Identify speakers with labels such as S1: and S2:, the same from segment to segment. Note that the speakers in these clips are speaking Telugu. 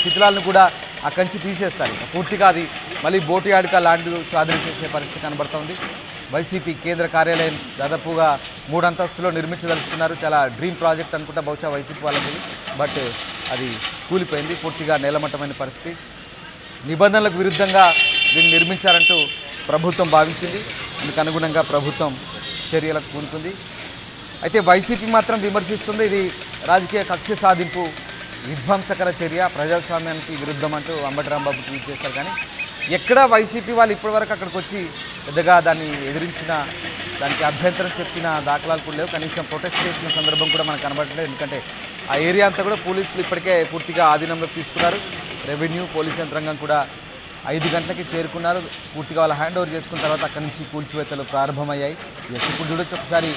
S1: శిథిలాలను కూడా అక్కడి నుంచి తీసేస్తారు. పూర్తిగా అది మళ్ళీ బోటు యార్డ్గా ల్యాండ్ స్వాధీనం చేసే పరిస్థితి కనబడుతోంది. వైసీపీ కేంద్ర కార్యాలయం దాదాపుగా 3 అంతస్తులో నిర్మించదలుచుకున్నారు. చాలా డ్రీమ్ ప్రాజెక్ట్ అనుకుంటా బహుశా వైసీపీ వాళ్ళకి, బట్ అది కూలిపోయింది. పూర్తిగా నేలమట్టమైన పరిస్థితి. నిబంధనలకు విరుద్ధంగా దీన్ని నిర్మించారంటూ ప్రభుత్వం భావించింది. అందుకు అనుగుణంగా ప్రభుత్వం చర్యలకు పూనుకుంది. అయితే వైసీపీ మాత్రం విమర్శిస్తుంది. ఇది రాజకీయ కక్ష సాధింపు, విధ్వంసకర చర్య, ప్రజాస్వామ్యానికి విరుద్ధం అంటూ అంబటి రాంబాబు ట్వీట్ చేశారు. కానీ ఎక్కడా వైసీపీ వాళ్ళు ఇప్పటివరకు అక్కడికి వచ్చి పెద్దగా దాన్ని ఎదిరించిన, దానికి అభ్యంతరం చెప్పిన దాఖలాలు కూడా లేవు. కనీసం ప్రొటెస్ట్ చేసిన సందర్భం కూడా మనకు కనబడట్లేదు. ఎందుకంటే ఆ ఏరియా అంతా కూడా పోలీసులు ఇప్పటికే పూర్తిగా ఆధీనంలోకి తీసుకున్నారు. రెవెన్యూ పోలీస్ యంత్రాంగం కూడా 5 గంటలకి చేరుకున్నారు. పూర్తిగా వాళ్ళు హ్యాండ్ ఓవర్ చేసుకున్న తర్వాత అక్కడి నుంచి కూల్చివేతలు ప్రారంభమయ్యాయి. ఇప్పుడు చూడొచ్చు ఒకసారి,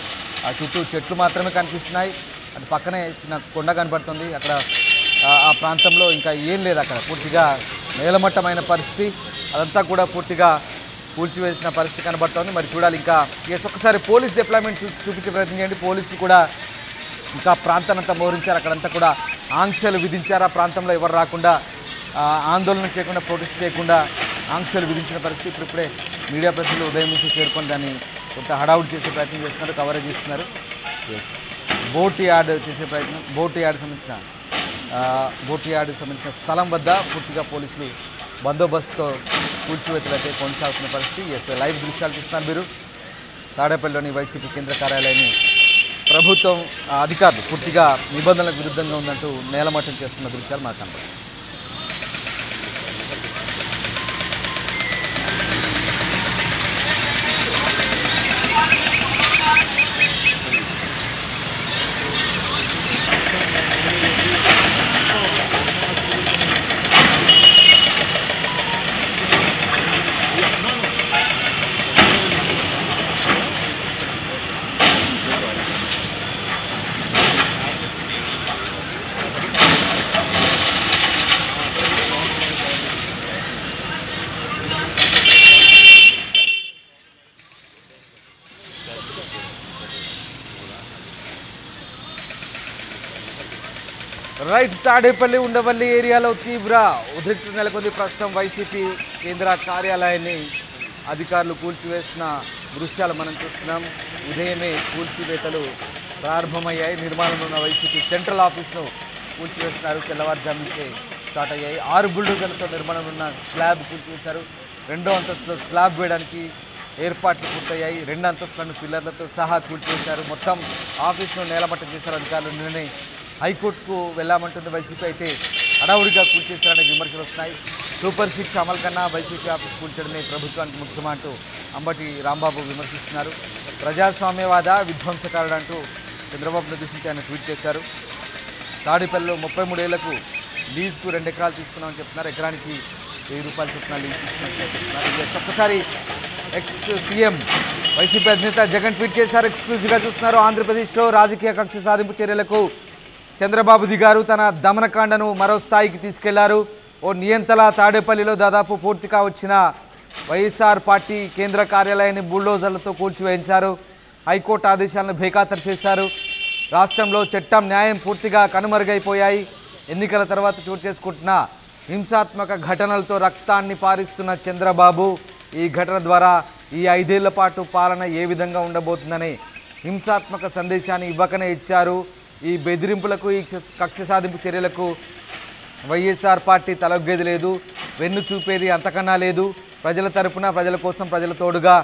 S1: ఆ చుట్టూ చెట్లు మాత్రమే కనిపిస్తున్నాయి. అటు పక్కనే చిన్న కొండ కనబడుతుంది. అక్కడ ఆ ప్రాంతంలో ఇంకా ఏం లేదు. అక్కడ పూర్తిగా నేలమట్టమైన పరిస్థితి, అదంతా కూడా పూర్తిగా కూల్చివేసిన పరిస్థితి కనబడుతోంది. మరి చూడాలి ఇంకా. ఒక్కసారి పోలీస్ డిప్లాయ్మెంట్ చూపించే ప్రయత్నం చేయండి. పోలీసులు కూడా ఇంకా ప్రాంతానంతా మోహరించారు. అక్కడంతా కూడా ఆంక్షలు విధించారు. ఆ ప్రాంతంలో ఎవరు రాకుండా, ఆందోళన చేయకుండా, ప్రొటెస్ట్ చేయకుండా ఆంక్షలు విధించిన పరిస్థితి. ఇప్పుడిప్పుడే మీడియా ప్రతినిధులు ఉదయం నుంచి చేరుకొని దాన్ని కొంత హడావుడి చేసే ప్రయత్నం చేస్తున్నారు, కవరేజ్ చేస్తున్నారు. బోట్ యార్డ్ చేసే ప్రయత్నం, బోట్ యార్డ్ సంబంధించిన స్థలం వద్ద పూర్తిగా పోలీసులు బందోబస్తుతో కూల్చివేతలు అయితే కొనసాగుతున్న పరిస్థితి. లైవ్ దృశ్యాలు చూస్తున్నారు మీరు. తాడేపల్లిలోని వైసీపీ కేంద్ర కార్యాలయాన్ని ప్రభుత్వం అధికారులు పూర్తిగా నిబంధనలకు విరుద్ధంగా ఉందంటూ నేలమట్టం చేస్తున్న దృశ్యాలు మాకు కనబడుతుంది. రైట్, తాడేపల్లి ఉండవల్లి ఏరియాలో తీవ్ర ఉద్రిక్తత నెలకొంది. ప్రస్తుతం వైసీపీ కేంద్ర కార్యాలయాన్ని అధికారులు కూల్చివేసిన దృశ్యాలు మనం చూస్తున్నాం. ఉదయమే కూల్చివేతలు ప్రారంభమయ్యాయి. నిర్మాణంలో ఉన్న వైసీపీ సెంట్రల్ ఆఫీస్ను కూల్చివేస్తున్నారు. తెల్లవారుజాము నుంచే స్టార్ట్ అయ్యాయి. 6 బుల్డోజర్లతో నిర్మాణంలో ఉన్న స్లాబ్ కూల్చివేశారు. 2వ అంతస్తులో స్లాబ్ వేయడానికి ఏర్పాట్లు పూర్తయ్యాయి. 2 అంతస్తులను పిల్లర్లతో సహా కూల్చివేశారు. మొత్తం ఆఫీస్ను నేలమట్టం చేశారు అధికారులు. నిన్ననే హైకోర్టుకు వెళ్ళామంటుంది వైసీపీ. అయితే హడావుడిగా కూల్చేశారనే విమర్శలు వస్తున్నాయి. సూపర్ 6 అమలు కన్నా వైసీపీ ఆఫీస్ కూల్చడమే ప్రభుత్వానికి ముఖ్యమా అంటూ అంబటి రాంబాబు విమర్శిస్తున్నారు. ప్రజాస్వామ్యవాద విధ్వంసకారుడు అంటూ చంద్రబాబును ఉద్దేశించి ఆయన ట్వీట్ చేశారు. తాడేపల్లిలో 33 ఏళ్లకు లీజుకు 2 ఎకరాలు తీసుకున్నామని చెప్తున్నారు. ఎకరానికి 1000 రూపాయలు చొప్పున లీజు తీసుకున్నట్టు చెప్తున్నారు. ఒక్కసారి ఎక్స్ సీఎం వైసీపీ అధినేత జగన్ ట్వీట్ చేశారు. ఎక్స్క్లూజివ్గా చూస్తున్నారు. ఆంధ్రప్రదేశ్లో రాజకీయ కక్ష సాధింపు చర్యలకు చంద్రబాబు దిగారు. తన దమనకాండను మరో స్థాయికి తీసుకెళ్లారు. ఓ నియంతల తాడేపల్లిలో దాదాపు పూర్తిగా వచ్చిన వైఎస్ఆర్ పార్టీ కేంద్ర కార్యాలయాన్ని బుల్డోజర్లతో కూల్చివేయించారు. హైకోర్టు ఆదేశాలను బేఖాతరు చేశారు. రాష్ట్రంలో చట్టం, న్యాయం పూర్తిగా కనుమరుగైపోయాయి. ఎన్నికల తర్వాత చోటు చేసుకుంటున్న హింసాత్మక ఘటనలతో రక్తాన్ని పారిస్తున్న చంద్రబాబు ఈ ఘటన ద్వారా ఈ 5 ఏళ్ల పాటు పాలన ఏ విధంగా ఉండబోతుందనే హింసాత్మక సందేశాన్ని ఇవ్వకనే ఇచ్చారు. ఈ బెదిరింపులకు, ఈ కక్ష సాధింపు చర్యలకు వైఎస్ఆర్ పార్టీ తలొగ్గేది లేదు, వెన్ను చూపేది అంతకన్నా లేదు. ప్రజల తరపున, ప్రజల కోసం, ప్రజల తోడుగా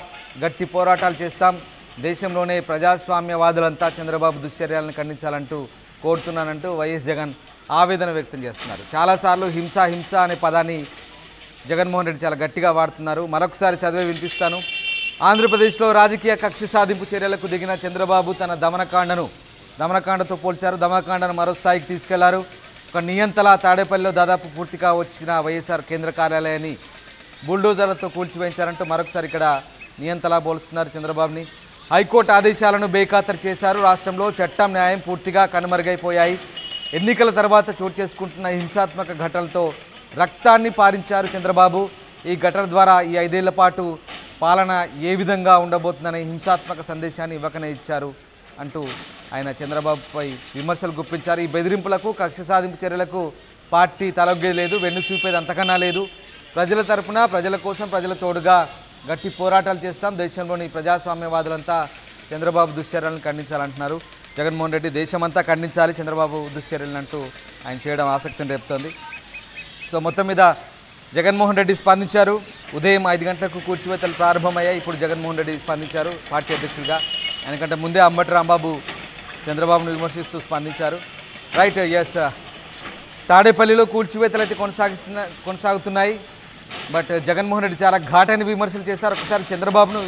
S1: గట్టి పోరాటాలు చేస్తాం. దేశంలోనే ప్రజాస్వామ్యవాదులంతా చంద్రబాబు దుశ్చర్యాలను ఖండించాలంటూ కోరుతున్నానంటూ వైఎస్ జగన్ ఆవేదన వ్యక్తం చేస్తున్నారు. చాలాసార్లు హింస హింస అనే పదాన్ని జగన్మోహన్ రెడ్డి చాలా గట్టిగా వాడుతున్నారు. మరొకసారి చదివి వినిపిస్తాను. ఆంధ్రప్రదేశ్లో రాజకీయ కక్ష సాధింపు చర్యలకు దిగిన చంద్రబాబు తన దమనకాండతో పోల్చారు. దమనకాండను మరో స్థాయికి తీసుకెళ్లారు. ఒక నియంతల తాడేపల్లిలో దాదాపు పూర్తిగా వచ్చిన వైఎస్ఆర్ కేంద్ర కార్యాలయాన్ని బుల్డోజర్లతో కూల్చివేయించారంటూ మరొకసారి ఇక్కడ నియంతలా పోలుస్తున్నారు చంద్రబాబుని. హైకోర్టు ఆదేశాలను బేఖాతరు చేశారు. రాష్ట్రంలో చట్టం, న్యాయం పూర్తిగా కనుమరుగైపోయాయి. ఎన్నికల తర్వాత చోటు చేసుకుంటున్న హింసాత్మక ఘటనలతో రక్తాన్ని పారించారు చంద్రబాబు. ఈ ఘటన ద్వారా ఈ 5 ఏళ్ల పాటు పాలన ఏ విధంగా ఉండబోతుందనే హింసాత్మక సందేశాన్ని ఇవ్వకనే ఇచ్చారు అంటూ ఆయన చంద్రబాబుపై విమర్శలు గుప్పించారు. ఈ బెదిరింపులకు, కక్ష సాధింపు చర్యలకు పార్టీ తలొగ్గేది లేదు, వెన్ను చూపేది అంతకన్నా లేదు. ప్రజల తరపున, ప్రజల కోసం, ప్రజల తోడుగా గట్టి పోరాటాలు చేస్తాం. దేశంలోని ప్రజాస్వామ్యవాదులంతా చంద్రబాబు దుశ్చర్యలను ఖండించాలంటున్నారు జగన్మోహన్ రెడ్డి. దేశమంతా ఖండించాలి చంద్రబాబు దుశ్చర్యలను అంటూ ఆయన చేయడం ఆసక్తిని రేపుతోంది. సో మొత్తం మీద జగన్మోహన్ రెడ్డి స్పందించారు. ఉదయం 5 గంటలకు కూల్చివేతలు ప్రారంభమయ్యాయి. ఇప్పుడు జగన్మోహన్ రెడ్డి స్పందించారు పార్టీ అధ్యక్షుడిగా. ఆయనకంటే ముందే అంబటి రాంబాబు చంద్రబాబును విమర్శిస్తూ స్పందించారు. రైట్, ఎస్, తాడేపల్లిలో కూల్చివేతలు అయితే కొనసాగుతున్నాయి. బట్ జగన్మోహన్ రెడ్డి చాలా ఘాటైన విమర్శలు చేశారు. ఒకసారి చంద్రబాబును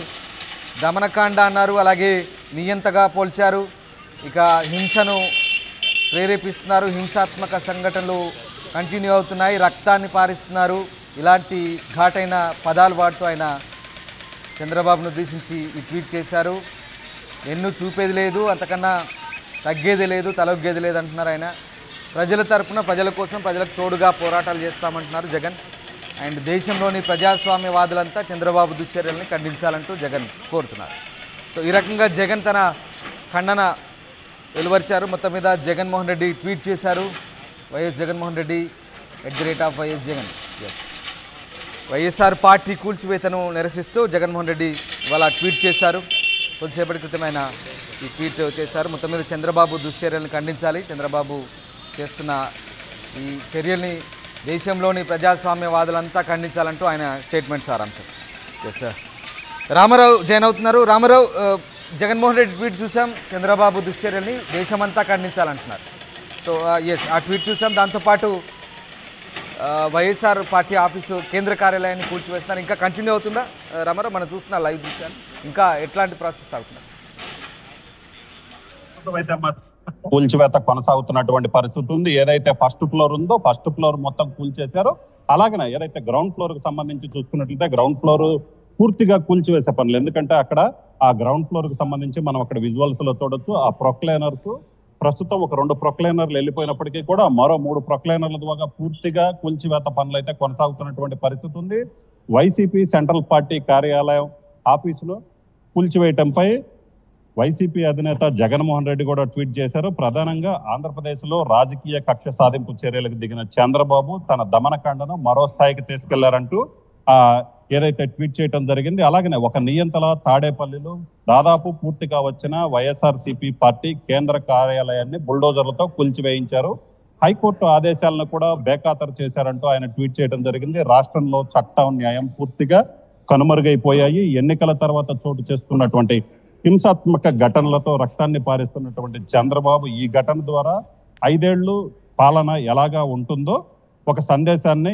S1: దమనకాండ అన్నారు, అలాగే నియంతగా పోల్చారు. ఇక హింసను ప్రేరేపిస్తున్నారు, హింసాత్మక సంఘటనలు కంటిన్యూ అవుతున్నాయి, రక్తాన్ని పారిస్తున్నారు, ఇలాంటి ఘాటైన పదాలు వాడుతూ ఆయన చంద్రబాబును ఉద్దేశించి ఈ ట్వీట్ చేశారు. ఎన్ను చూపేది లేదు, అంతకన్నా తగ్గేది లేదు, తలొగ్గేది లేదు అంటున్నారు ఆయన. ప్రజల తరపున, ప్రజల కోసం, ప్రజలకు తోడుగా పోరాటాలు చేస్తామంటున్నారు జగన్. అండ్ దేశంలోని ప్రజాస్వామ్యవాదులంతా చంద్రబాబు దుశ్చర్యల్ని ఖండించాలంటూ జగన్ కోరుతున్నారు. సో ఈ రకంగా జగన్ తన ఖండన వెలువరిచారు. మొత్తం మీద జగన్మోహన్ రెడ్డి ట్వీట్ చేశారు. YS Jaganmohan Reddy @YS Jagan. Yes, YSR party కూల్చివేతను నిరసిస్తూ జగన్మోహన్ రెడ్డి ఇవాళ ట్వీట్ చేశారు. కొద్దిసేపటి క్రితం ఆయన ఈ ట్వీట్ చేశారు. మొత్తం మీద చంద్రబాబు దుశ్చర్యలను ఖండించాలి, చంద్రబాబు చేస్తున్న ఈ చర్యల్ని దేశంలోని ప్రజాస్వామ్యవాదులంతా ఖండించాలంటూ ఆయన స్టేట్మెంట్ సారాంశం. ఎస్ సార్, రామారావు జాయిన్ అవుతున్నారు. రామారావు, జగన్మోహన్ రెడ్డి ట్వీట్ చూసాం, చంద్రబాబు దుశ్చర్యల్ని దేశమంతా ఖండించాలంటున్నారు. సో ఎస్, ఆ ట్వీట్ చూసాం. దాంతోపాటు వైఎస్ఆర్ పార్టీ ఆఫీసు కేంద్ర కార్యాలయాన్ని కూల్చివేస్తున్నారు. ఇంకా కంటిన్యూ అవుతుందా రామారావు? మనం చూస్తున్న లైవ్ దృశ్యాన్ని ఇంకా ఎట్లాంటి ప్రాసెస్ సాగుతుంది?
S2: కూల్చివేత కొనసాగుతున్నటువంటి పరిస్థితి ఉంది. ఏదైతే ఫస్ట్ ఫ్లోర్ ఉందో ఫస్ట్ ఫ్లోర్ మొత్తం కూల్చేశారో, అలాగనే ఏదైతే గ్రౌండ్ ఫ్లోర్ కి సంబంధించి చూసుకున్నట్లయితే గ్రౌండ్ ఫ్లోర్ పూర్తిగా కూల్చివేసే పనులు. ఎందుకంటే అక్కడ ఆ గ్రౌండ్ ఫ్లోర్ కి సంబంధించి మనం అక్కడ విజువల్స్ లో చూడొచ్చు. ఆ ప్రొక్లైనర్స్ ప్రస్తుతం ఒక 2 ప్రొక్లైనర్లు వెళ్ళిపోయినప్పటికీ కూడా మరో 3 ప్రొక్లైనర్ల ద్వారా పూర్తిగా కూల్చివేత పనులు అయితే కొనసాగుతున్నటువంటి పరిస్థితి ఉంది. వైసీపీ సెంట్రల్ పార్టీ కార్యాలయం ఆఫీసులో కూల్చివేయటంపై వైసీపీ అధినేత జగన్మోహన్ రెడ్డి కూడా ట్వీట్ చేశారు. ప్రధానంగా ఆంధ్రప్రదేశ్ లో రాజకీయ కక్ష సాధింపు చర్యలకు దిగిన చంద్రబాబు తన దమనకాండను మరో స్థాయికి తీసుకెళ్లారంటూ ఏదైతే ట్వీట్ చేయడం జరిగింది. అలాగనే ఒక నియంతల తాడేపల్లిలో దాదాపు పూర్తిగా వచ్చిన వైఎస్ఆర్సీపీ పార్టీ కేంద్ర కార్యాలయాన్ని బుల్డోజర్లతో కూల్చివేయించారు. హైకోర్టు ఆదేశాలను కూడా బేఖాతరు చేశారంటూ ఆయన ట్వీట్ చేయడం జరిగింది. రాష్ట్రంలో చట్టం, న్యాయం పూర్తిగా కనుమరుగైపోయాయి. ఎన్నికల తర్వాత చోటు చేసుకున్నటువంటి హింసాత్మక ఘటనలతో రక్తాన్ని పారిస్తున్నటువంటి చంద్రబాబు ఈ ఘటన ద్వారా 5 ఏళ్లు పాలన ఎలాగా ఉంటుందో ఒక సందేశాన్ని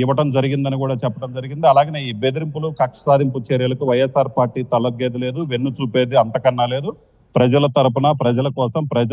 S2: ఇవ్వటం జరిగిందని కూడా చెప్పడం జరిగింది. అలాగనే ఈ బెదిరింపులు, కక్ష సాధింపు చర్యలకు వైఎస్ఆర్ పార్టీ తలొగ్గేది లేదు, వెన్ను చూపేది అంతకన్నా లేదు. ప్రజల తరపున, ప్రజల కోసం,